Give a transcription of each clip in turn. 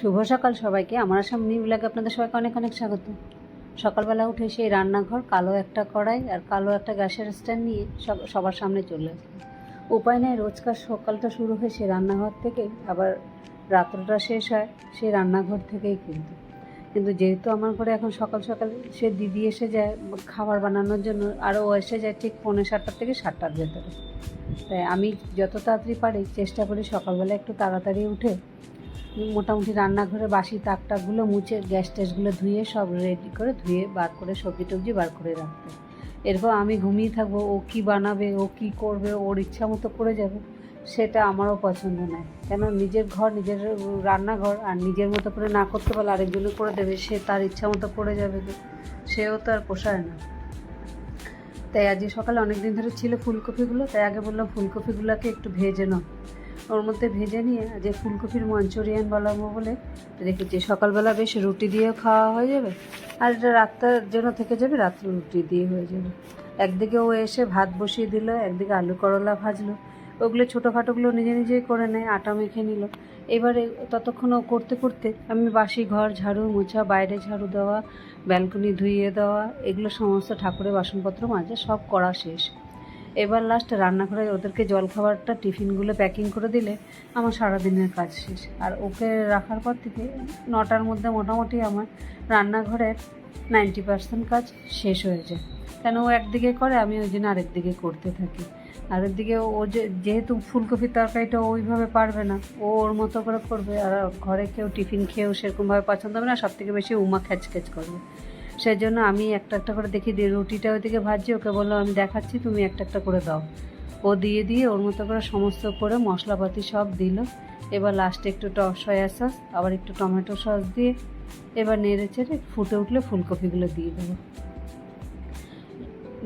শুভ সকাল সবাইকে। আমার আসাম নিউ ব্লগে আপনাদের সবাইকে অনেক অনেক স্বাগত। সকালবেলা উঠে সেই রান্নাঘর, কালো একটা কড়াই আর কালো একটা গ্যাসের স্ট্যান্ড নিয়ে সবার সামনে চলে আসে। উপায় নেই, রোজকার সকালটা শুরু হয় সেই রান্নাঘর থেকেই, আবার রাত্রটা শেষ হয় সেই রান্নাঘর থেকেই। কিন্তু যেহেতু আমার ঘরে এখন সকাল সকাল সে দিদি এসে যায় খাবার বানানোর জন্য, আর ও এসে যায় ঠিক 6:45 থেকে 7টার ভেতরে। তাই আমি যত তাড়াতাড়ি পারি চেষ্টা করি সকালবেলা একটু তাড়াতাড়ি উঠে মোটামুটি রান্নাঘরে বাসি তাকটাকগুলো মুছে গ্যাস ট্যাসগুলো ধুয়ে সব রেডি করে ধুয়ে বার করে সবজি টবজি বার করে রাখতে। এরপর আমি ঘুমিয়ে থাকবো, ও কি বানাবে, ও কি করবে, ওর ইচ্ছা মতো করে যাবে, সেটা আমারও পছন্দ নয়। কেন নিজের ঘর, নিজের রান্নাঘর, আর নিজের মতো করে না করতে পারলে আরেকজনে করে দেবে, সে তার ইচ্ছা মতো করে যাবে, সেও তো আর পোষায় না। তাই আজকে সকালে অনেক দিন ধরে ছিল ফুলকপিগুলো, তাই আগে বললাম ফুলকপিগুলোকে একটু ভেজে নাও। ওর মধ্যে ভেজে নিয়ে যে ফুলকপির মঞ্চুরিয়ান বানাবো বলে রেখেছি। সকালবেলা বেশ রুটি দিয়েও খাওয়া হয়ে যাবে, আর এটা রাতটার জন্য থেকে যাবে, রাত্রে রুটি দিয়ে হয়ে যাবে। একদিকে ও এসে ভাত বসিয়ে দিল, একদিকে আলু করলা ভাজলো। ওগুলো ছোটোখাটোগুলো নিজে নিজেই করে নেয়, আটা মেখে নিল। এবারে ততক্ষণ ও করতে করতে আমি বাসি ঘর ঝাড়ু মোছা, বাইরে ঝাড়ু দেওয়া, ব্যালকনি ধুইয়ে দেওয়া, এগুলো সমস্ত ঠাকুরের বাসনপত্র মাজা সব করা শেষ। এবার লাস্ট রান্নাঘরে ওদেরকে জলখাবারটা টিফিনগুলো প্যাকিং করে দিলে আমার সারাদিনের কাজ শেষ। আর ওকে রাখার পর থেকে 9টার মধ্যে মোটামুটি আমার রান্নাঘরের 90% কাজ শেষ হয়ে যায়। কেন ও একদিকে করে, আমি ওই জন্য আরেক দিকে করতে থাকি। আরেকদিকে ও যেহেতু ফুলকপির তরকারিটা ওইভাবে পারবে না, ও ওর মতো করে করবে, আর ঘরে কেউ টিফিন খেয়েও সেরকমভাবে পছন্দ হবে না, সবথেকে বেশি উমা খ্যাচ করবে। সেই জন্য আমি একটা একটা করে দেখি দিয়ে রুটিটা ওইদিকে ভাজছি, ওকে বললাম আমি দেখাচ্ছি, তুমি একটা একটা করে দাও। ও দিয়ে ওর মতো করে সমস্ত করে মশলাপাতি সব দিল। এবার লাস্টে একটু সয়া সস, আবার একটু টমেটো সস দিয়ে এবার নেড়ে চেড়ে ফুটে উঠলে ফুলকপিগুলো দিয়ে দেবো।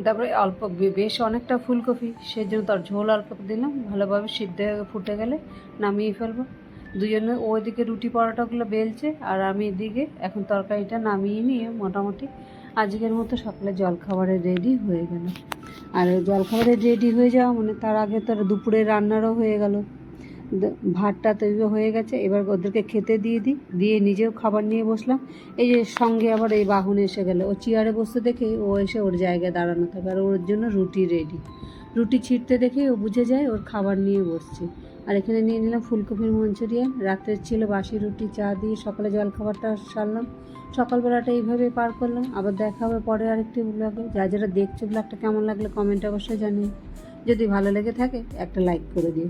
তারপরে অল্প বেশ অনেকটা ফুলকপি, সেই জন্য তার ঝোল অল্প দিলাম, ভালোভাবে সিদ্ধ হয়ে ফুটে গেলে নামিয়ে ফেলবো। দুজনে ওইদিকে রুটি পরোটাগুলো বেলছে, আর আমি এদিকে এখন তরকারিটা নামিয়ে নিয়ে মোটামুটি আজকের মতো সকালে জলখাবারে রেডি হয়ে গেল। আর জলখাবারে রেডি হয়ে যাওয়া মানে তার আগে তো দুপুরে রান্নারও হয়ে গেল, ভাতটা তৈরি হয়ে গেছে। এবার ওদেরকে খেতে দিয়ে নিজেও খাবার নিয়ে বসলাম। এই যে সঙ্গে আবার এই বাহন এসে গেল, ও চেয়ারে বসতে দেখে ও এসে ওর জায়গায় দাঁড়ানো থাকে, আর ওর জন্য রুটি রেডি। রুটি ছিঁড়তে দেখে ও বুঝে যায় ওর খাবার নিয়ে বসছে। আর এখানে নিয়ে নিলাম ফুলকপির মঞ্চুরিয়ান, রাতের ছিল বাসি রুটি, চা দিয়ে সকালে জলখাবারটা সারলাম। সকালবেলাটা এইভাবে পার করলাম। আবার দেখা হবে পরে আরেকটি ব্লগে। যারা দেখছো ব্লগটা কেমন লাগলো কমেন্ট অবশ্যই জানিয়ে, যদি ভালো লেগে থাকে একটা লাইক করে দিও।